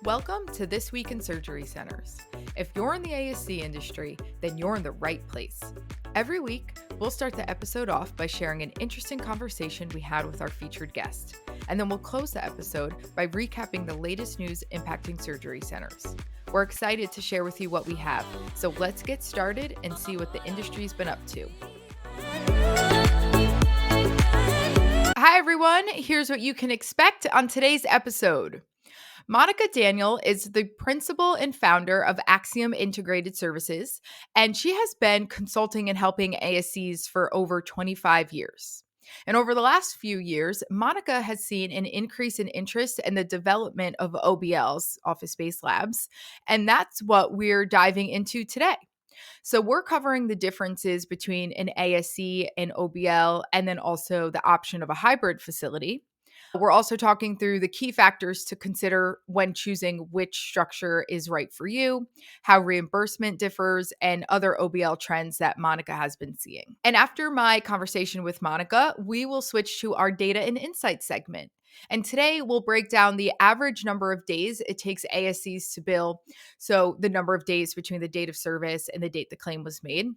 Welcome to This Week in Surgery Centers. If you're in the ASC industry, then you're in the right place. Every week, we'll start the episode off by sharing an interesting conversation we had with our featured guest, and then we'll close the episode by recapping the latest news impacting surgery centers. We're excited to share with you what we have, so let's get started and see what the industry's been up to. Hi, everyone. Here's what you can expect on today's episode. Monica Daniel is the principal and founder of Axiom Integrated Services, and she has been consulting and helping ASCs for over 25 years. And over the last few years, Monica has seen an increase in interest in the development of OBLs, office-based labs, and that's what we're diving into today. So we're covering the differences between an ASC and OBL, and then also the option of a hybrid facility. We're also talking through the key factors to consider when choosing which structure is right for you, how reimbursement differs, and other OBL trends that Monica has been seeing. And after my conversation with Monica, we will switch to our data and insights segment. And today we'll break down the average number of days it takes ASCs to bill. So the number of days between the date of service and the date the claim was made.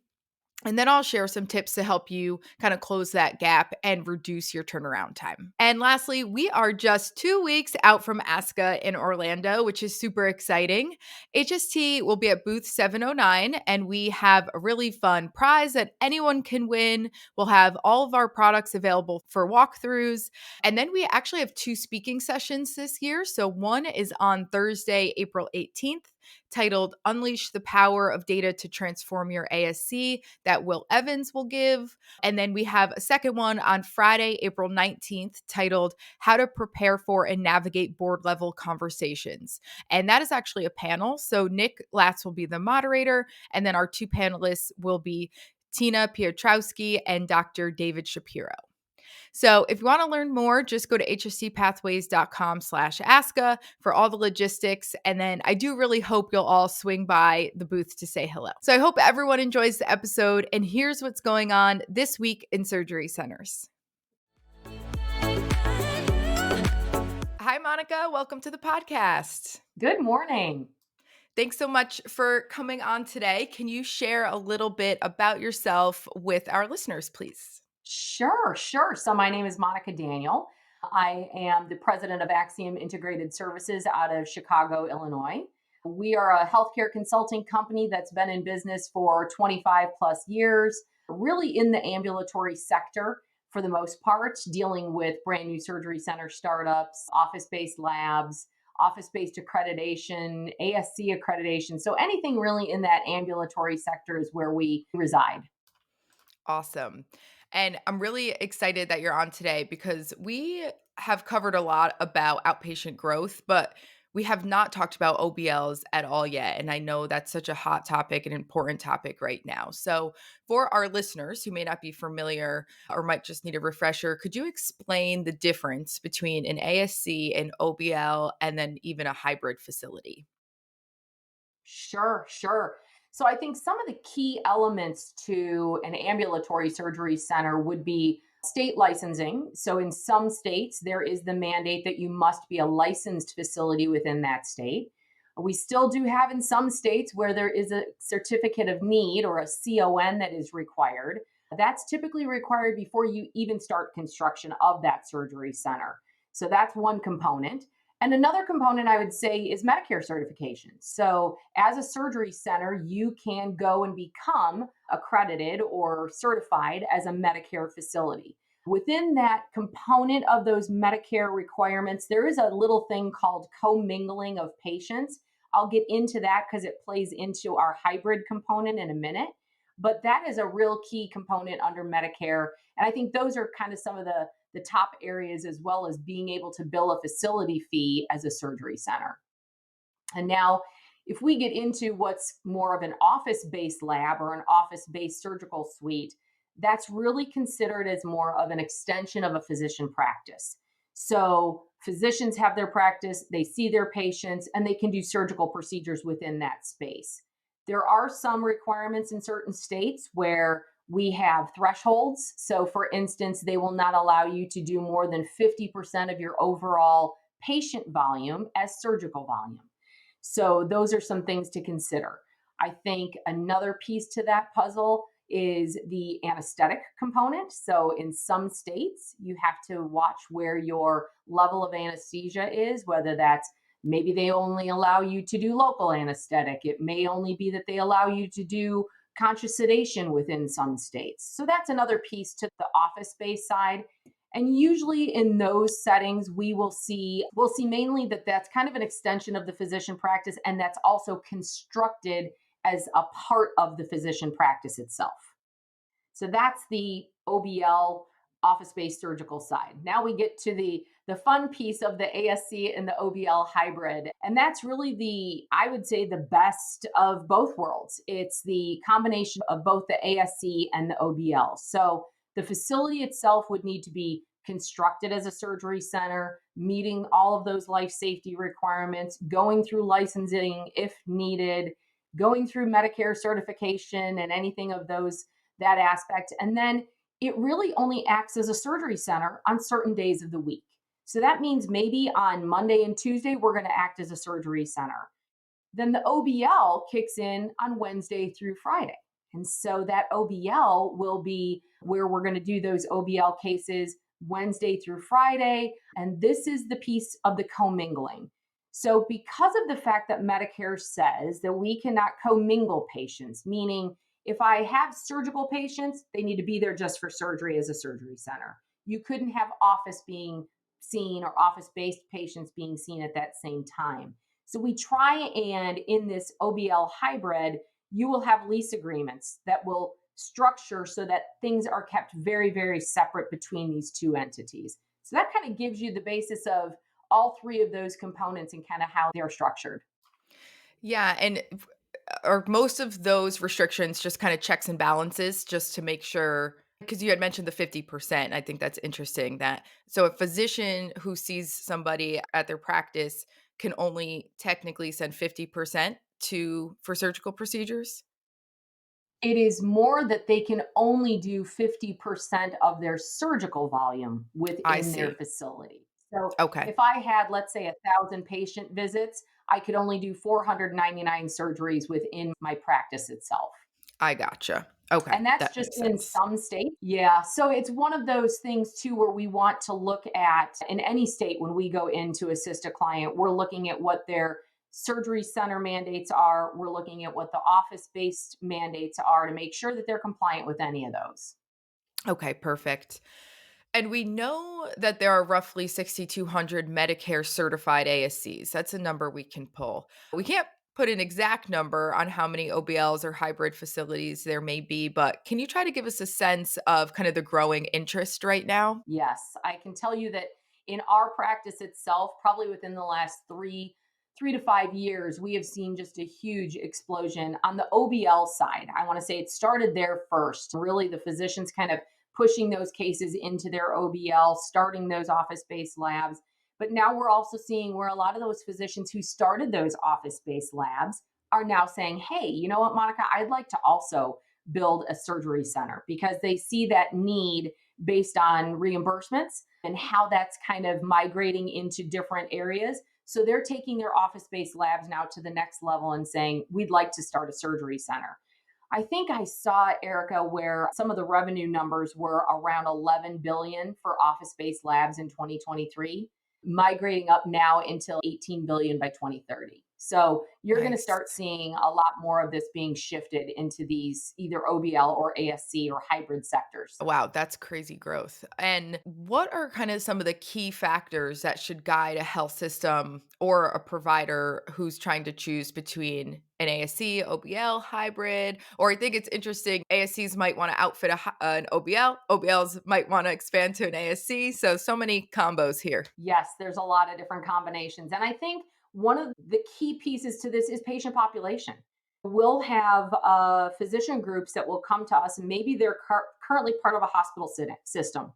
And then I'll share some tips to help you kind of close that gap and reduce your turnaround time. And lastly, we are just 2 weeks out from ASCA in Orlando, which is super exciting. HST will be at booth 709, and we have a really fun prize that anyone can win. We'll have all of our products available for walkthroughs. And then we actually have 2 speaking sessions this year. So one is on Thursday, April 18th, titled Unleash the Power of Data to Transform Your ASC, that Will Evans will give. And then we have a second one on Friday, April 19th, titled How to Prepare for and Navigate Board Level Conversations. And that is actually a panel. So Nick Latz will be the moderator, and then our 2 panelists will be Tina Piotrowski and Dr. David Shapiro. So if you want to learn more, just go to hstpathways.com/ASCA for all the logistics. And then I do really hope you'll all swing by the booth to say hello. So I hope everyone enjoys the episode. And here's what's going on this week in surgery centers. Hi, Monica. Welcome to the podcast. Good morning. Thanks so much for coming on today. Can you share a little bit about yourself with our listeners, please? Sure. So my name is Monica Daniel. I am the president of Axiom Integrated Services out of Chicago, Illinois. We are a healthcare consulting company that's been in business for 25 plus years, really in the ambulatory sector for the most part, dealing with brand new surgery center startups, office-based labs, office-based accreditation, ASC accreditation. So anything really in that ambulatory sector is where we reside. Awesome. And I'm really excited that you're on today because we have covered a lot about outpatient growth, but we have not talked about OBLs at all yet. And I know that's such a hot topic, an important topic right now. So, for our listeners who may not be familiar or might just need a refresher, could you explain the difference between an ASC, an OBL, and then even a hybrid facility? Sure. So I think some of the key elements to an ambulatory surgery center would be state licensing. So in some states, there is the mandate that you must be a licensed facility within that state. We still do have in some states where there is a certificate of need or a CON that is required. That's typically required before you even start construction of that surgery center. So that's one component. And another component I would say is Medicare certification. So, as a surgery center, you can go and become accredited or certified as a Medicare facility. Within that component of those Medicare requirements, there is a little thing called commingling of patients. I'll get into that because it plays into our hybrid component in a minute. But that is a real key component under Medicare. And I think those are kind of some of the top areas, as well as being able to bill a facility fee as a surgery center. And now, if we get into what's more of an office-based lab or an office-based surgical suite, that's really considered as more of an extension of a physician practice. So physicians have their practice, they see their patients, and they can do surgical procedures within that space. There are some requirements in certain states where we have thresholds. So, for instance, they will not allow you to do more than 50% of your overall patient volume as surgical volume. So those are some things to consider. I think another piece to that puzzle is the anesthetic component. So in some states, you have to watch where your level of anesthesia is, whether that's maybe they only allow you to do local anesthetic. It may only be that they allow you to do conscious sedation within some states. So that's another piece to the office space side. And usually in those settings, we'll see mainly that that's kind of an extension of the physician practice, and that's also constructed as a part of the physician practice itself. So that's the OBL, office-based surgical side. Now we get to the fun piece of the ASC and the OBL hybrid. And that's really I would say, the best of both worlds. It's the combination of both the ASC and the OBL. So the facility itself would need to be constructed as a surgery center, meeting all of those life safety requirements, going through licensing if needed, going through Medicare certification and anything of that aspect. And then it really only acts as a surgery center on certain days of the week. So that means maybe on Monday and Tuesday, we're going to act as a surgery center. Then the OBL kicks in on Wednesday through Friday. And so that OBL will be where we're going to do those OBL cases Wednesday through Friday. And this is the piece of the commingling. So, because of the fact that Medicare says that we cannot commingle patients, meaning if I have surgical patients, they need to be there just for surgery as a surgery center. You couldn't have office being seen or office based patients being seen at that same time. So we try, and in this OBL hybrid, you will have lease agreements that will structure so that things are kept very, very separate between these two entities. So that kind of gives you the basis of all three of those components and kind of how they're structured. Yeah, and are most of those restrictions just kind of checks and balances just to make sure, because you had mentioned the 50%. I think that's interesting that so a physician who sees somebody at their practice can only technically send 50% to for surgical procedures? It is more that they can only do 50% of their surgical volume I within their see. facility. So Okay. if I had, let's say, 1,000 patient visits, I could only do 499 surgeries within my practice itself. I gotcha. Okay, And that's that just makes in sense. some states. Yeah. So it's one of those things, too, where we want to look at in any state when we go in to assist a client, we're looking at what their surgery center mandates are. We're looking at what the office based mandates are to make sure that they're compliant with any of those. Okay, perfect. And we know that there are roughly 6,200 Medicare certified ASCs. That's a number we can pull. We can't put an exact number on how many OBLs or hybrid facilities there may be, but can you try to give us a sense of kind of the growing interest right now? Yes, I can tell you that in our practice itself, probably within the last 3 to 5 years, we have seen just a huge explosion on the OBL side. I want to say it started there first. Really, the physicians kind of pushing those cases into their OBL, starting those office-based labs. But now we're also seeing where a lot of those physicians who started those office-based labs are now saying, "Hey, you know what, Monica? I'd like to also build a surgery center," because they see that need based on reimbursements and how that's kind of migrating into different areas. So they're taking their office based labs now to the next level and saying, we'd like to start a surgery center. I think I saw, Erica, where some of the revenue numbers were around 11 billion for office based labs in 2023, migrating up now until 18 billion by 2030. So you're going to Nice. start seeing a lot more of this being shifted into these either OBL or ASC or hybrid sectors. Wow, that's crazy growth. And what are kind of some of the key factors that should guide a health system or a provider who's trying to choose between an ASC, OBL, hybrid? Or I think it's interesting, ASCs might want to outfit an OBL, OBLs might want to expand to an ASC. So many combos here. Yes, there's a lot of different combinations. And I think one of the key pieces to this is patient population. We'll have physician groups that will come to us, and maybe they're currently part of a hospital system.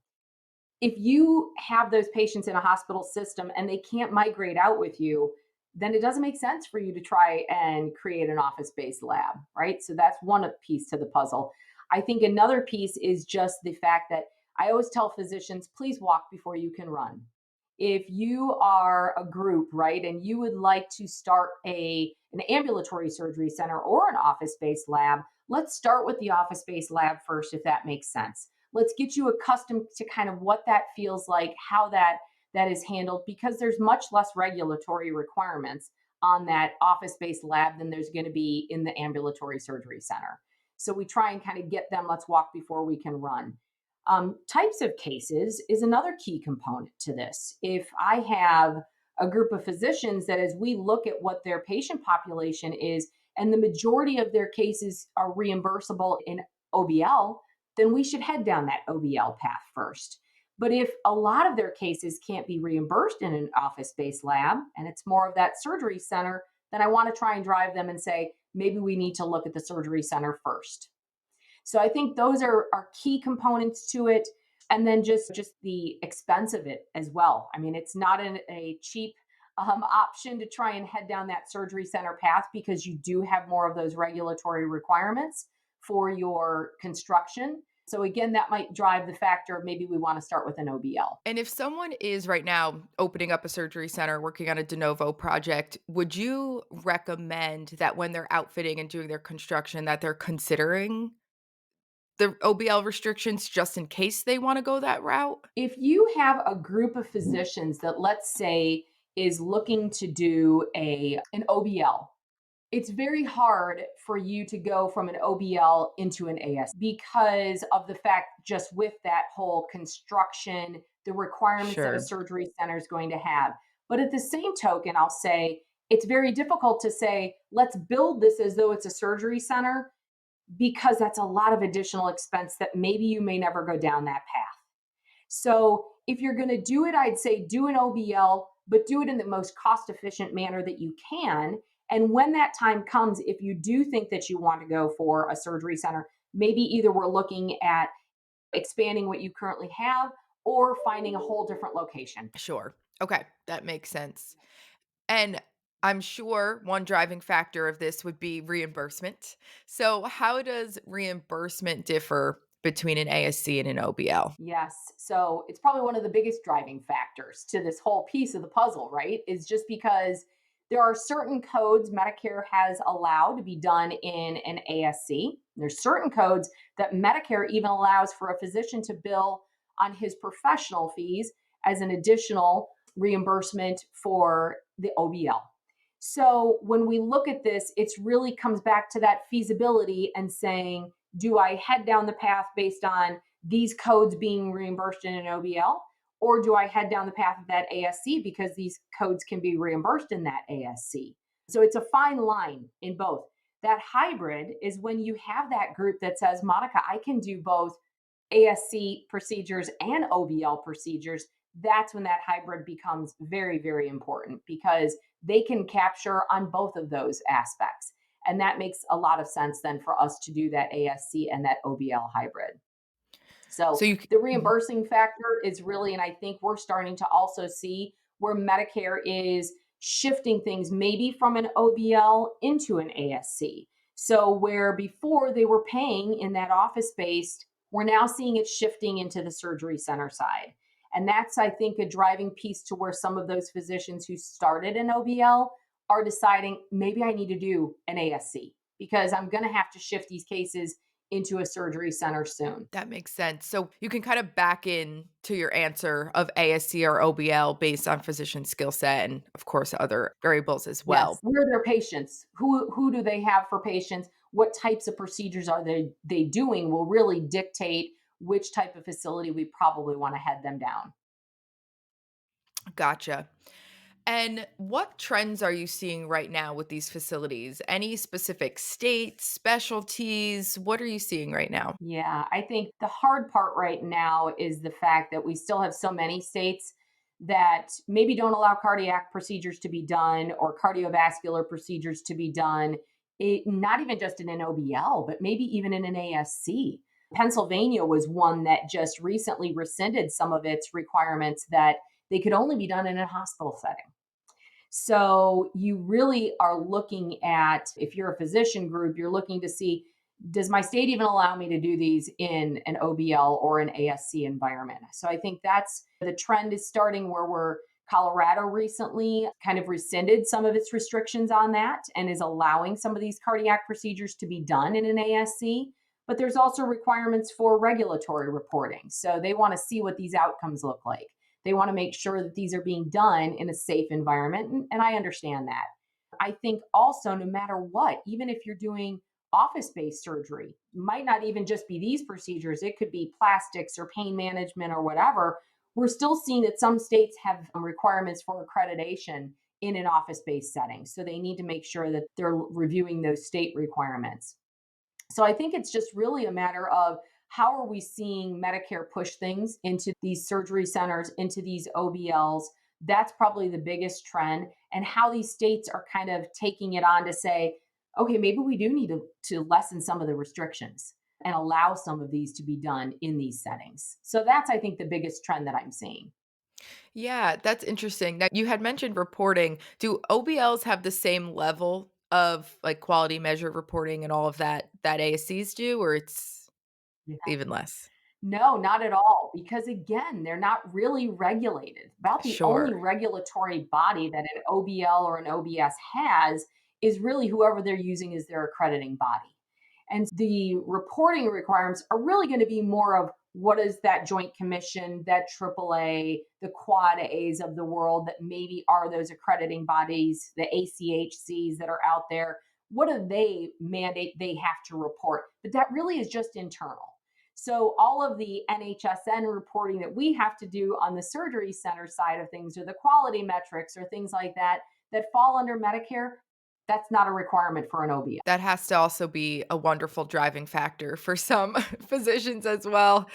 If you have those patients in a hospital system and they can't migrate out with you, then it doesn't make sense for you to try and create an office based lab, right? So that's one piece to the puzzle. I think another piece is just the fact that I always tell physicians, please walk before you can run. If you are a group, right, and you would like to start an ambulatory surgery center or an office-based lab, let's start with the office-based lab first, if that makes sense. Let's get you accustomed to kind of what that feels like, how that is handled, because there's much less regulatory requirements on that office-based lab than there's going to be in the ambulatory surgery center. So we try and kind of get them, let's walk before we can run. Types of cases is another key component to this. If I have a group of physicians that, as we look at what their patient population is, and the majority of their cases are reimbursable in OBL, then we should head down that OBL path first. But if a lot of their cases can't be reimbursed in an office based lab and it's more of that surgery center, then I want to try and drive them and say, maybe we need to look at the surgery center first. So I think those are key components to it. And then just the expense of it as well. I mean, it's not a cheap option to try and head down that surgery center path, because you do have more of those regulatory requirements for your construction. So again, that might drive the factor of maybe we want to start with an OBL. And if someone is right now opening up a surgery center, working on a de novo project, would you recommend that when they're outfitting and doing their construction that they're considering the OBL restrictions just in case they wanna go that route? If you have a group of physicians that, let's say, is looking to do an OBL, it's very hard for you to go from an OBL into an AS because of the fact, just with that whole construction, the requirements that a Sure. surgery center is going to have. But at the same token, I'll say it's very difficult to say, let's build this as though it's a surgery center, because that's a lot of additional expense that maybe you may never go down that path. So if you're going to do it, I'd say do an OBL, but do it in the most cost efficient manner that you can. And when that time comes, if you do think that you want to go for a surgery center, maybe either we're looking at expanding what you currently have or finding a whole different location. Sure. Okay, that makes sense. And I'm sure one driving factor of this would be reimbursement. So, how does reimbursement differ between an ASC and an OBL? Yes. So it's probably one of the biggest driving factors to this whole piece of the puzzle, right? Is just because there are certain codes Medicare has allowed to be done in an ASC. There's certain codes that Medicare even allows for a physician to bill on his professional fees as an additional reimbursement for the OBL. So when we look at this, it really comes back to that feasibility and saying, do I head down the path based on these codes being reimbursed in an OBL? Or do I head down the path of that ASC because these codes can be reimbursed in that ASC? So it's a fine line in both. That hybrid is when you have that group that says, Monica, I can do both ASC procedures and OBL procedures. That's when that hybrid becomes very, very important, because they can capture on both of those aspects. And that makes a lot of sense then for us to do that ASC and that OBL hybrid. So So you the mhm. reimbursing factor is really, and I think we're starting to also see where Medicare is shifting things maybe from an OBL into an ASC. So where before they were paying in that office based, we're now seeing it shifting into the surgery center side. And that's, I think, a driving piece to where some of those physicians who started an OBL are deciding maybe I need to do an ASC because I'm going to have to shift these cases into a surgery center soon. That makes sense. So you can kind of back in to your answer of ASC or OBL based on physician skill set and, of course, other variables as Yes. well. Where are their patients? Who do they have for patients? What types of procedures are they doing will really dictate which type of facility we probably want to head them down. Gotcha. And what trends are you seeing right now with these facilities? Any specific states, specialties? What are you seeing right now? Yeah, I think the hard part right now is the fact that we still have so many states that maybe don't allow cardiac procedures to be done or cardiovascular procedures to be done, not even just in an OBL, but maybe even in an ASC. Pennsylvania was one that just recently rescinded some of its requirements that they could only be done in a hospital setting. So you really are looking at, if you're a physician group, you're looking to see, Does my state even allow me to do these in an OBL or an ASC environment? So I think that's the trend is starting where Colorado recently kind of rescinded some of its restrictions on that and is allowing some of these cardiac procedures to be done in an ASC. But there's also requirements for regulatory reporting. So they want to see what these outcomes look like. They want to make sure that these are being done in a safe environment. And I understand that. I think also, no matter what, even if you're doing office based surgery, might not even just be these procedures, it could be plastics or pain management or whatever. We're still seeing that some states have requirements for accreditation in an office based setting. So they need to make sure that they're reviewing those state requirements. So I think it's just really a matter of how are we seeing Medicare push things into these surgery centers, into these OBLs. That's probably the biggest trend, and how these states are kind of taking it on to say, okay, maybe we do need to lessen some of the restrictions and allow some of these to be done in these settings. So that's, I think, the biggest trend that I'm seeing. Yeah, that's interesting. Now, you had mentioned reporting. Do OBLs have the same level of like quality measure reporting and all of that that ASCs do, or it's even less? No, not at all. Because again, they're not really regulated. About the only Sure. regulatory body that an OBL or an OBS has is really whoever they're using as their accrediting body. And the reporting requirements are really going to be more of what is that joint commission, that AAA, the quad A's of the world that maybe are those accrediting bodies, the ACHCs that are out there. What do they mandate they have to report? But that really is just internal. So all of the NHSN reporting that we have to do on the surgery center side of things, or the quality metrics or things like that that fall under Medicare, that's not a requirement for an OBL. That has to also be a wonderful driving factor for some physicians as well.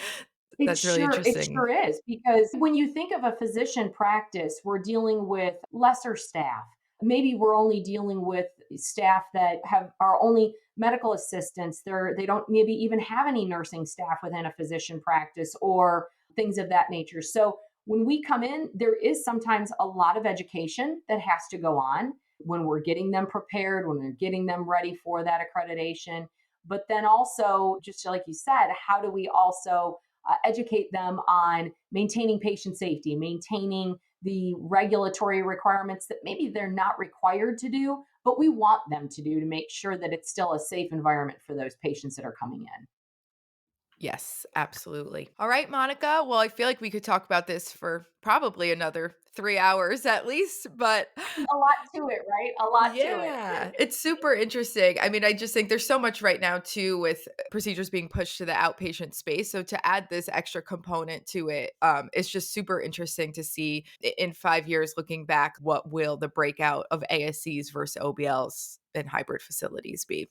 That's really It interesting. sure is, because when you think of a physician practice, we're dealing with lesser staff. Maybe we're only dealing with staff that have are only medical assistants. They don't maybe even have any nursing staff within a physician practice or things of that nature. So when we come in, there is sometimes a lot of education that has to go on when we're getting them prepared, when we're getting them ready for that accreditation. But then also, just like you said, how do we also educate them on maintaining patient safety, maintaining the regulatory requirements that maybe they're not required to do, but we want them to do to make sure that it's still a safe environment for those patients that are coming in. Yes, absolutely. All right, Monica. Well, I feel like we could talk about this for probably another 3 hours at least, but A lot to it, right? A lot to it. yeah, it's super interesting. I mean, I just think there's so much right now too with procedures being pushed to the outpatient space. So to add this extra component to it, it's just super interesting to see in 5 years looking back, what will the breakout of ASCs versus OBLs in hybrid facilities be?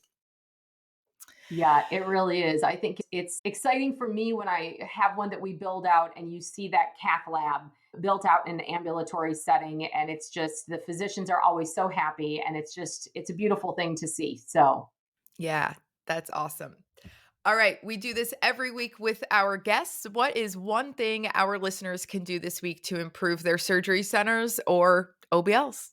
Yeah, it really is. I think it's exciting for me when I have one that we build out and you see that cath lab built out in an ambulatory setting. And it's just the physicians are always so happy. And it's a beautiful thing to see. So, Yeah, that's awesome. All right, we do this every week with our guests. What is one thing our listeners can do this week to improve their surgery centers or OBLs?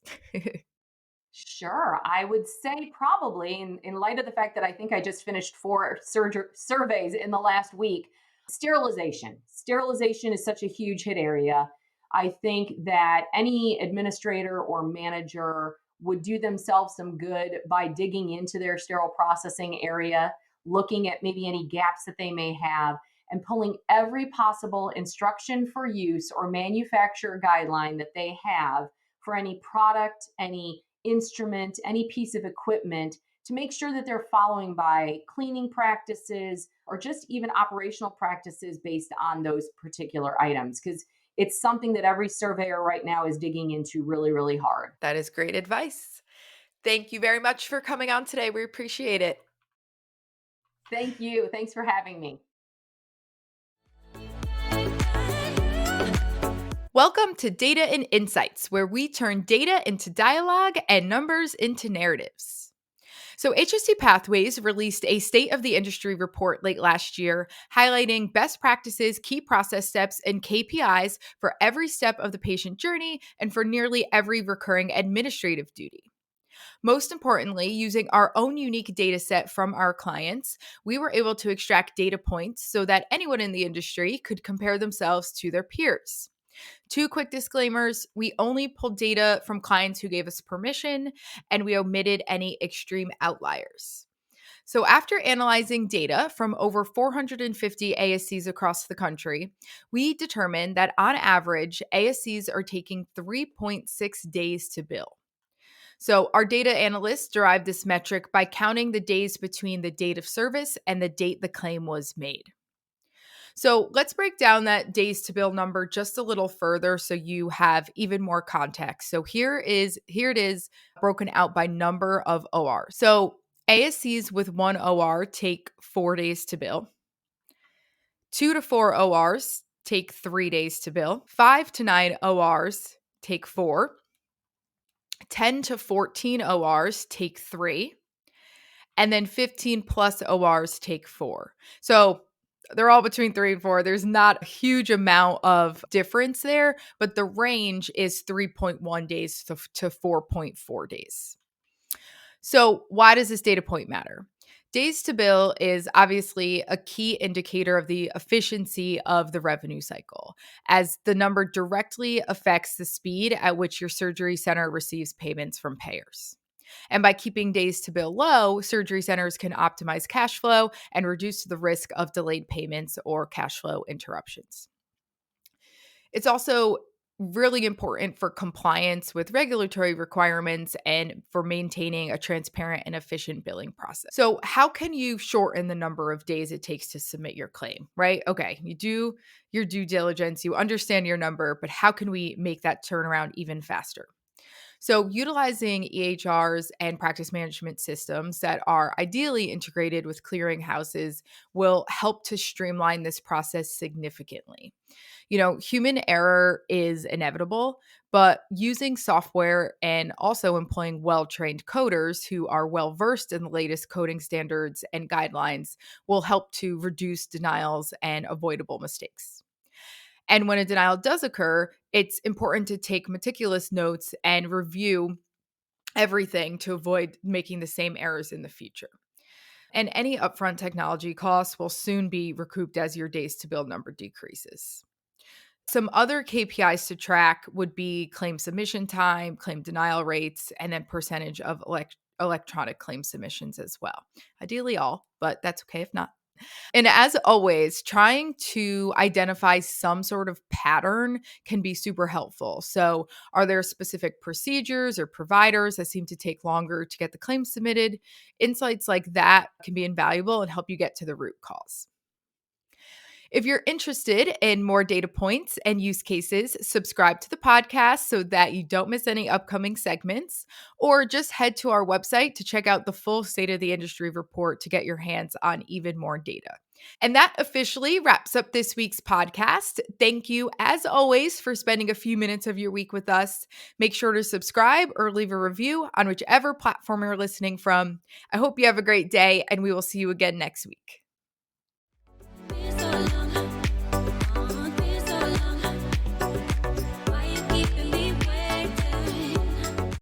sure. I would say probably in light of the fact that I think I just finished four surveys in the last week, sterilization. Sterilization is such a huge hit area. I think that any administrator or manager would do themselves some good by digging into their sterile processing area, looking at maybe any gaps that they may have, and pulling every possible instruction for use or manufacturer guideline that they have for any product, any instrument, any piece of equipment, to make sure that they're following by cleaning practices or just even operational practices based on those particular items. Because it's something that every surveyor right now is digging into really, really hard. That is great advice. Thank you very much for coming on today. We appreciate it. Thank you. Thanks for having me. Welcome to Data and Insights, where we turn data into dialogue and numbers into narratives. So, HSC Pathways released a state of the industry report late last year, highlighting best practices, key process steps, and KPIs for every step of the patient journey and for nearly every recurring administrative duty. Most importantly, using our own unique data set from our clients, we were able to extract data points so that anyone in the industry could compare themselves to their peers. Two quick disclaimers: we only pulled data from clients who gave us permission, and we omitted any extreme outliers. So, after analyzing data from over 450 ASCs across the country, we determined that on average, ASCs are taking 3.6 days to bill. So, our data analysts derived this metric by counting the days between the date of service and the date the claim was made. So, let's break down that days to bill number just a little further so you have even more context. So, here it is broken out by number of OR. So, ASCs with one OR take 4 days to bill. 2 to 4 ORs take 3 days to bill. 5 to 9 ORs take 4. 10 to 14 ORs take 3, and then 15 plus ORs take 4. So they're all between 3 and 4. There's not a huge amount of difference there, but the range is 3.1 days to 4.4 days. So why does this data point matter? Days to bill is obviously a key indicator of the efficiency of the revenue cycle, as the number directly affects the speed at which your surgery center receives payments from payers. And by keeping days to bill low, surgery centers can optimize cash flow and reduce the risk of delayed payments or cash flow interruptions. It's also really important for compliance with regulatory requirements and for maintaining a transparent and efficient billing process. So, how can you shorten the number of days it takes to submit your claim, right? Okay, you do your due diligence, you understand your number, but how can we make that turnaround even faster? So, utilizing EHRs and practice management systems that are ideally integrated with clearinghouses will help to streamline this process significantly. Human error is inevitable, but using software and also employing well trained coders who are well versed in the latest coding standards and guidelines will help to reduce denials and avoidable mistakes. And when a denial does occur, it's important to take meticulous notes and review everything to avoid making the same errors in the future. And any upfront technology costs will soon be recouped as your days to bill number decreases. Some other KPIs to track would be claim submission time, claim denial rates, and then percentage of electronic claim submissions as well. Ideally, all, but that's okay if not. And as always, trying to identify some sort of pattern can be super helpful. So, are there specific procedures or providers that seem to take longer to get the claim submitted? Insights like that can be invaluable and help you get to the root cause. If you're interested in more data points and use cases, subscribe to the podcast so that you don't miss any upcoming segments, or just head to our website to check out the full State of the Industry report to get your hands on even more data. And that officially wraps up this week's podcast. Thank you, as always, for spending a few minutes of your week with us. Make sure to subscribe or leave a review on whichever platform you're listening from. I hope you have a great day, and we will see you again next week.